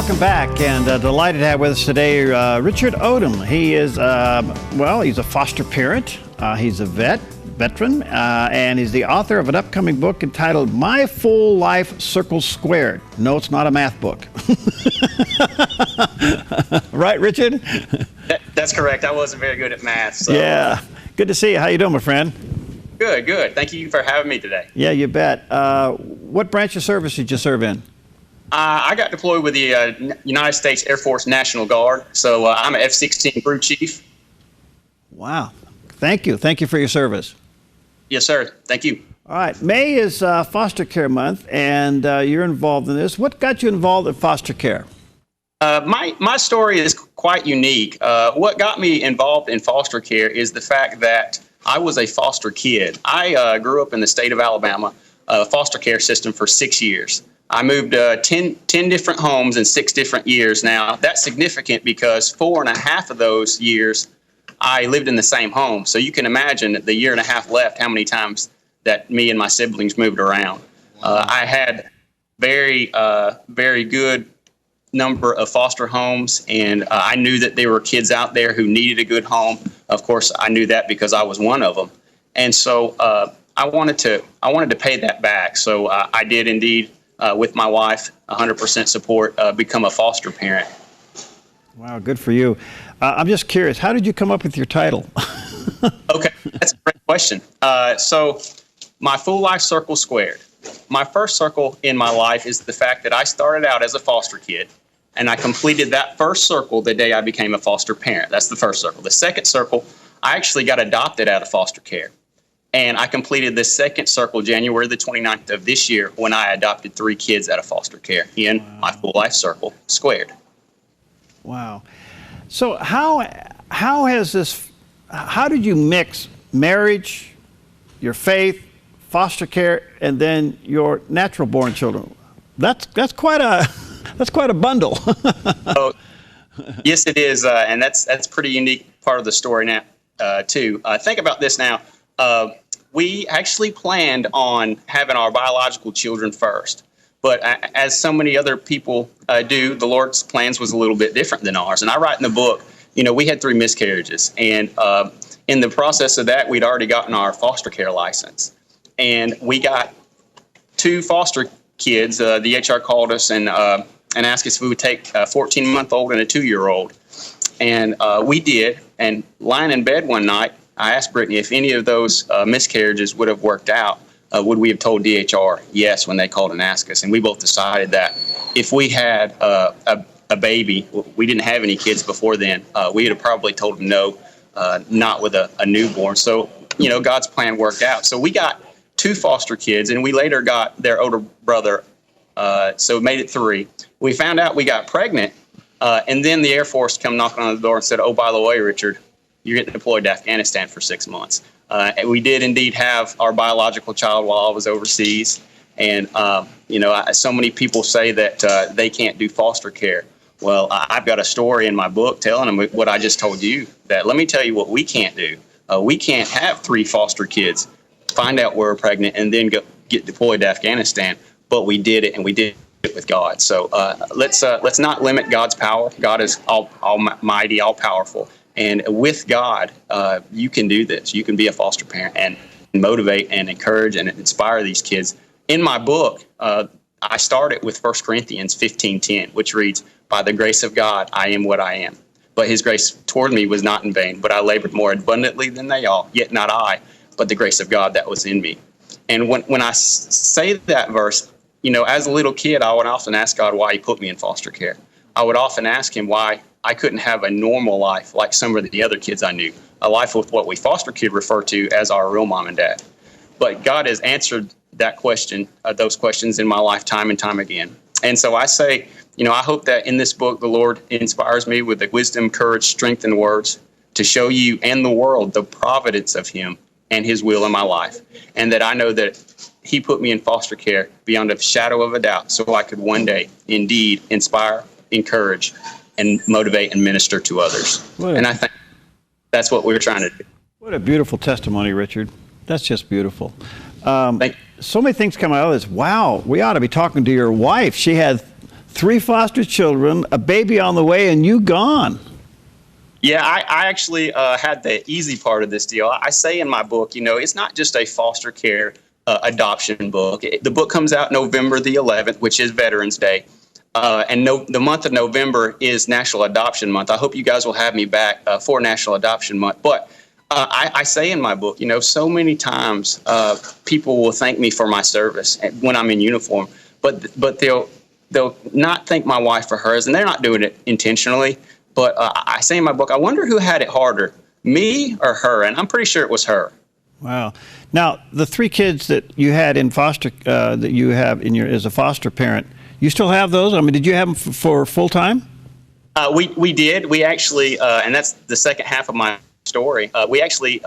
Welcome back, and delighted to have with us today Richard Oden. He is, he's a foster parent. He's a veteran, and he's the author of an upcoming book entitled My Full Life Circle Squared. No, it's not a math book. Right, Richard? That's correct. I wasn't very good at math. So. Yeah. Good to see you. How you doing, my friend? Good, good. Thank you for having me today. Yeah, you bet. What branch of service did you serve in? I got deployed with the United States Air Force National Guard, so I'm an F-16 crew chief. Wow. Thank you. Thank you for your service. Yes, sir. Thank you. All right. May is Foster Care Month, and you're involved in this. What got you involved in foster care? My story is quite unique. What got me involved in foster care is the fact that I was a foster kid. I grew up in the state of Alabama, foster care system for 6 years. I moved 10 different homes in 6 different years. Now, that's significant because 4.5 of those years I lived in the same home. So you can imagine the year and a half left, how many times that me and my siblings moved around. I had very good number of foster homes, and I knew that there were kids out there who needed a good home. Of course, I knew that because I was one of them. And so I wanted to pay that back. So I did indeed. With my wife, 100% support, become a foster parent. Wow, good for you. I'm just curious, how did you come up with your title? Okay, that's a great question. So my full life circle squared. My first circle in my life is the fact that I started out as a foster kid, and I completed that first circle the day I became a foster parent. That's the first circle. The second circle, I actually got adopted out of foster care. And I completed the second circle January the 29th of this year when I adopted 3 kids out of foster care in my full life circle squared. Wow. So how did you mix marriage, your faith, foster care, and then your natural born children? That's quite a bundle. Oh, yes, it is. And that's pretty unique part of the story now, too. Think about this now. We actually planned on having our biological children first. But as so many other people do, the Lord's plans was a little bit different than ours. And I write in the book, we had 3 miscarriages. And in the process of that, we'd already gotten our foster care license. And we got 2 foster kids. The HR called us and asked us if we would take a 14-month-old and a 2-year-old. And we did. And lying in bed one night, I asked Brittany if any of those miscarriages would have worked out. Would we have told DHR yes when they called and asked us? And we both decided that if we had a baby, we didn't have any kids before then, we would have probably told them no, not with a newborn. So, God's plan worked out. So we got 2 foster kids, and we later got their older brother, so we made it 3. We found out we got pregnant, and then the Air Force come knocking on the door and said, oh, by the way, Richard, you're getting deployed to Afghanistan for 6 months. And we did indeed have our biological child while I was overseas. And, so many people say that they can't do foster care. Well, I've got a story in my book telling them what I just told you, that let me tell you what we can't do. We can't have 3 foster kids, find out we're pregnant, and then get deployed to Afghanistan. But we did it, and we did it with God. So let's not limit God's power. God is almighty, all-powerful. And with God, you can do this. You can be a foster parent and motivate and encourage and inspire these kids. In my book, I started with 1 Corinthians 15:10, which reads, by the grace of God, I am what I am. But his grace toward me was not in vain, but I labored more abundantly than they all, yet not I, but the grace of God that was in me. And when I say that verse, as a little kid, I would often ask God why he put me in foster care. I would often ask him why I couldn't have a normal life like some of the other kids I knew, a life with what we foster kid refer to as our real mom and dad. But God has answered that question, those questions in my life time and time again. And so I say, I hope that in this book, the Lord inspires me with the wisdom, courage, strength, and words to show you and the world the providence of him and his will in my life. And that I know that he put me in foster care beyond a shadow of a doubt so I could one day indeed inspire, encourage, and motivate and minister to others. And I think that's what we're trying to do. What a beautiful testimony, Richard. That's just beautiful. So many things come out of this. Wow, we ought to be talking to your wife. She had 3 foster children, a baby on the way, and you gone. Yeah, I actually had the easy part of this deal. I say in my book, it's not just a foster care adoption book. The book comes out November the 11th, which is Veterans Day. The month of November is National Adoption Month. I hope you guys will have me back for National Adoption Month. But I say in my book, so many times people will thank me for my service when I'm in uniform, but they'll not thank my wife for hers, and they're not doing it intentionally. But I say in my book, I wonder who had it harder, me or her, and I'm pretty sure it was her. Wow. Now, the 3 kids that you had in foster, that you have as a foster parent, you still have those? I mean, did you have them for full time? We did. We actually, and that's the second half of my story. We actually,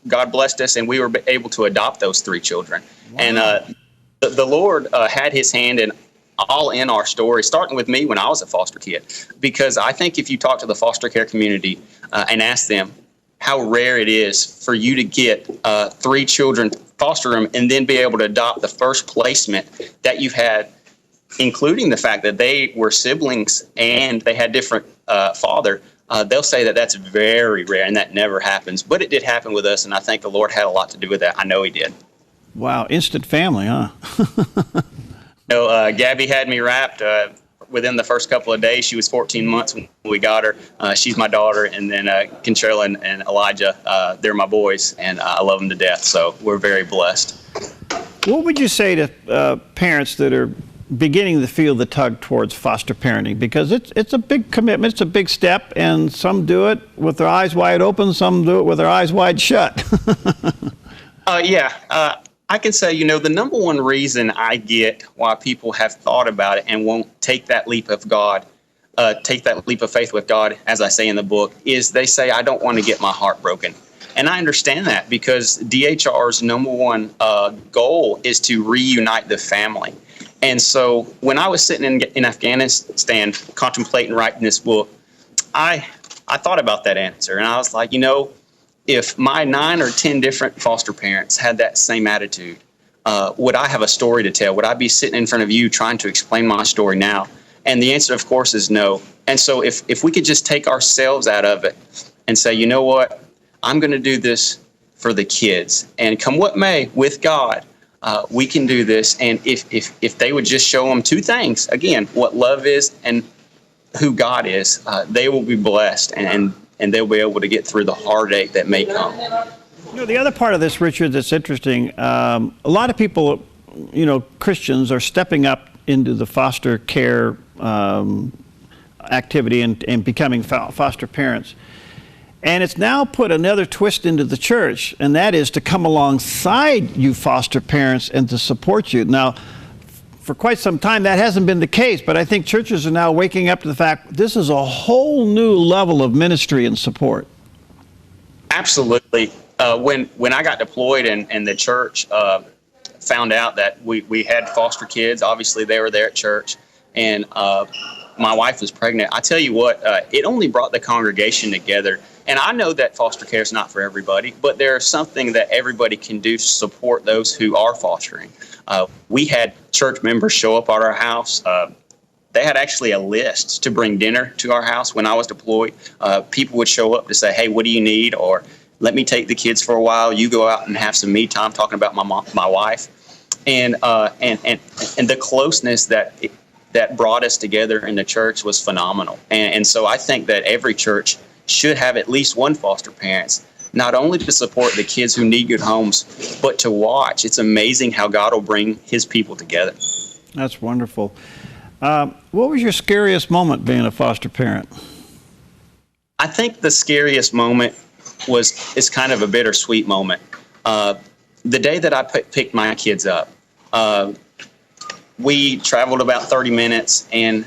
God blessed us, and we were able to adopt those 3 children. Wow. And the Lord had His hand in all in our story, starting with me when I was a foster kid. Because I think if you talk to the foster care community and ask them how rare it is for you to get 3 children, foster them, and then be able to adopt the first placement that you've had, including the fact that they were siblings and they had different father, they'll say that that's very rare and that never happens. But it did happen with us, and I think the Lord had a lot to do with that. I know He did. Wow, instant family, huh? Gabby had me wrapped within the first couple of days. She was 14 months when we got her. She's my daughter, and then Contrella and Elijah, they're my boys, and I love them to death. So we're very blessed. What would you say to parents that are beginning to feel the tug towards foster parenting? Because it's a big commitment, it's a big step, and some do it with their eyes wide open, some do it with their eyes wide shut. I can say, the number one reason I get why people have thought about it and won't take that leap of faith with God, as I say in the book, is they say, I don't want to get my heart broken. And I understand that, because DHR's number one goal is to reunite the family. And so when I was sitting in Afghanistan contemplating writing this book, I thought about that answer, and I was like, if my 9 or 10 different foster parents had that same attitude, would I have a story to tell? Would I be sitting in front of you trying to explain my story now? And the answer, of course, is no. And so if we could just take ourselves out of it and say, you know what, I'm going to do this for the kids. And come what may, with God, we can do this. And if they would just show them 2 things, again, what love is and who God is, they will be blessed. And they'll be able to get through the heartache that may come. The other part of this, Richard, that's interesting, a lot of people, Christians, are stepping up into the foster care activity and becoming foster parents. And it's now put another twist into the church, and that is to come alongside you foster parents and to support you. Now, for quite some time, that hasn't been the case, but I think churches are now waking up to the fact this is a whole new level of ministry and support. Absolutely. When I got deployed and the church found out that we had foster kids, obviously they were there at church, and my wife was pregnant. I tell you what, it only brought the congregation together. And I know that foster care is not for everybody, but there's something that everybody can do to support those who are fostering. We had church members show up at our house. They had actually a list to bring dinner to our house when I was deployed. People would show up to say, hey, what do you need? Or let me take the kids for a while. You go out and have some me time, talking about my wife. And the closeness that brought us together in the church was phenomenal. And so I think that every church should have at least one foster parent, not only to support the kids who need good homes, but to watch. It's amazing how God will bring His people together. That's wonderful. What was your scariest moment being a foster parent? I think the scariest moment is kind of a bittersweet moment. The day that I picked my kids up, we traveled about 30 minutes, and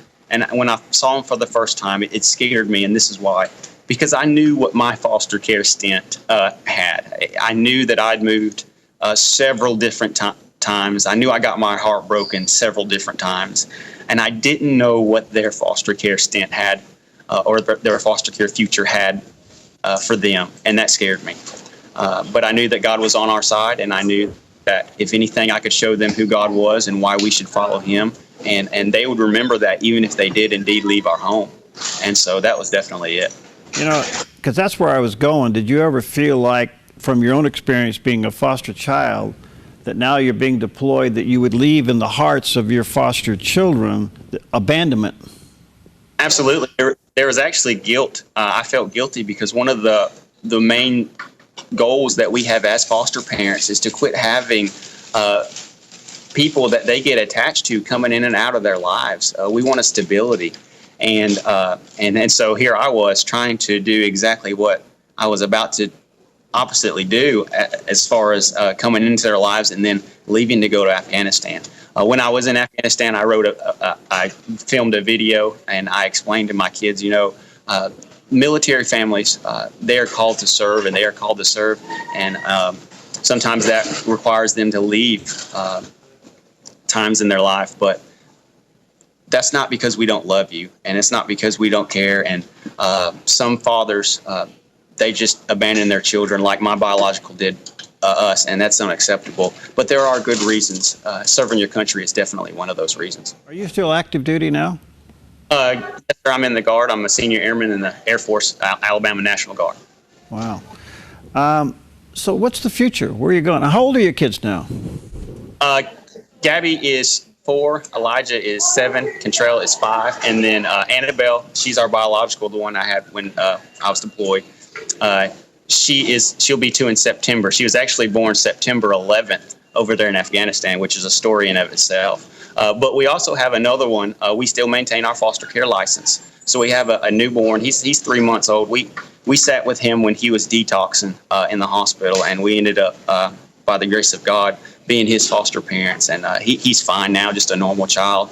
when I saw them for the first time, it scared me, and this is why. Because I knew what my foster care stint had. I knew that I'd moved several different times. I knew I got my heart broken several different times. And I didn't know what their foster care stint had or their foster care future had for them. And that scared me. But I knew that God was on our side, and I knew that if anything, I could show them who God was and why we should follow him. And they would remember that even if they did indeed leave our home. And so that was definitely it. You know, because that's where I was going. Did you ever feel like, from your own experience being a foster child, that now you're being deployed, that you would leave in the hearts of your foster children abandonment? Absolutely. There was actually guilt. I felt guilty because one of the main goals that we have as foster parents is to quit having people that they get attached to coming in and out of their lives. We want a stability. And so here I was trying to do exactly what I was about to oppositely do as far as coming into their lives and then leaving to go to Afghanistan. When I was in Afghanistan, I filmed a video and I explained to my kids, you know, military families, they are called to serve and they are called to serve. And sometimes that requires them to leave times in their life. But that's not because we don't love you, and it's not because we don't care. And some fathers, they just abandon their children like my biological did us, and that's unacceptable. But there are good reasons. Serving your country is definitely one of those reasons. Are you still active duty now? Yes, sir, I'm in the Guard. I'm a senior airman in the Air Force, Alabama National Guard. Wow. So what's the future? Where are you going? How old are your kids now? Gabby is 4, Elijah is 7, Contrell is 5, and then Annabelle, she's our biological, the one I had when I was deployed. She'll be 2 in September. She was actually born September 11th over there in Afghanistan, which is a story in of itself. But we also have another one. We still maintain our foster care license. So we have a newborn. He's 3 months old. We sat with him when he was detoxing in the hospital, and we ended up, by the grace of God, being his foster parents. And he's fine now, just a normal child.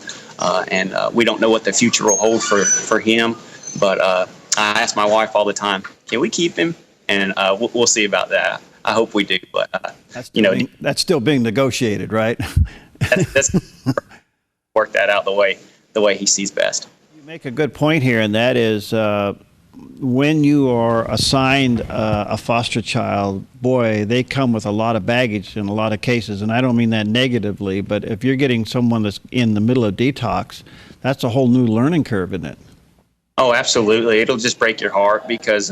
And we don't know what the future will hold for him. But I ask my wife all the time, can we keep him? And we'll see about that. I hope we do. But, that's still being negotiated, right? that's work that out the way he sees best. You make a good point here, and that is when you are assigned a foster child, boy, they come with a lot of baggage in a lot of cases, and I don't mean that negatively, but if you're getting someone that's in the middle of detox, that's a whole new learning curve, isn't it? Oh, absolutely. It'll just break your heart because,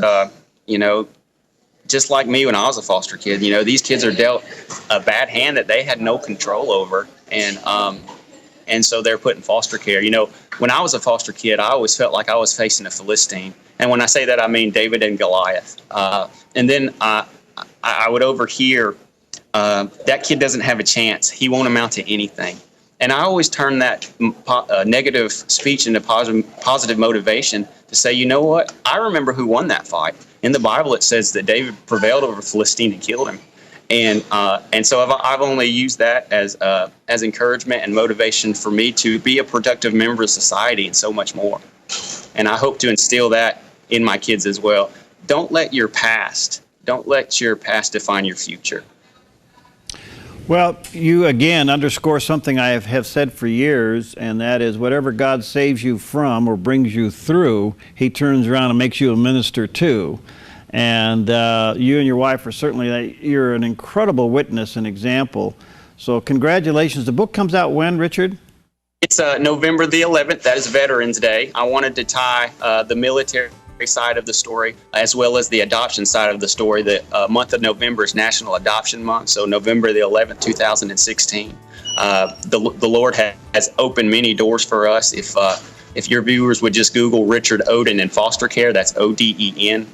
just like me when I was a foster kid, these kids are dealt a bad hand that they had no control over, and so they're put in foster care. When I was a foster kid, I always felt like I was facing a Philistine. And when I say that, I mean David and Goliath. And then I would overhear, that kid doesn't have a chance. He won't amount to anything. And I always turn that negative speech into positive motivation to say, you know what? I remember who won that fight. In the Bible, it says that David prevailed over Philistine and killed him. And so I've only used that as encouragement and motivation for me to be a productive member of society and so much more. And I hope to instill that in my kids as well. Don't let your past define your future. Well, you again underscore something I have said for years, and that is whatever God saves you from or brings you through, he turns around and makes you a minister to. And you and your wife are certainly, you're an incredible witness and example. So congratulations. The book comes out when, Richard? It's November the 11th. That is Veterans Day. I wanted to tie the military side of the story as well as the adoption side of the story. The month of November is National Adoption Month, so November the 11th, 2016. The Lord has opened many doors for us. If your viewers would just Google Richard Oden in foster care, that's Oden,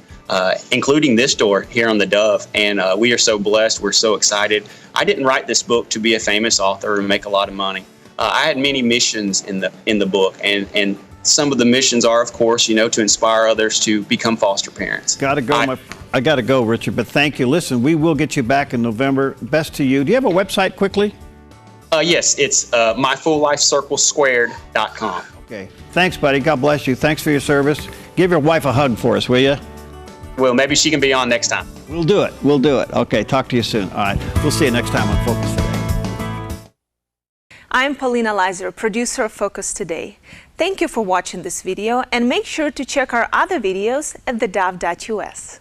including this door here on theDove. And we are so blessed. We're so excited. I didn't write this book to be a famous author and make a lot of money. I had many missions in the book, and some of the missions are, of course, to inspire others to become foster parents. Gotta go, I gotta go, Richard, but thank you. Listen, we will get you back in November. Best to you. Do you have a website quickly? Yes, it's myfullifecirclesquared.com. Okay. Thanks, buddy. God bless you. Thanks for your service. Give your wife a hug for us, will you? Well, maybe she can be on next time. We'll do it. We'll do it. Okay, talk to you soon. All right. We'll see you next time on Focus Today. I'm Paulina Leiser, producer of Focus Today. Thank you for watching this video, and make sure to check our other videos at theDove.us.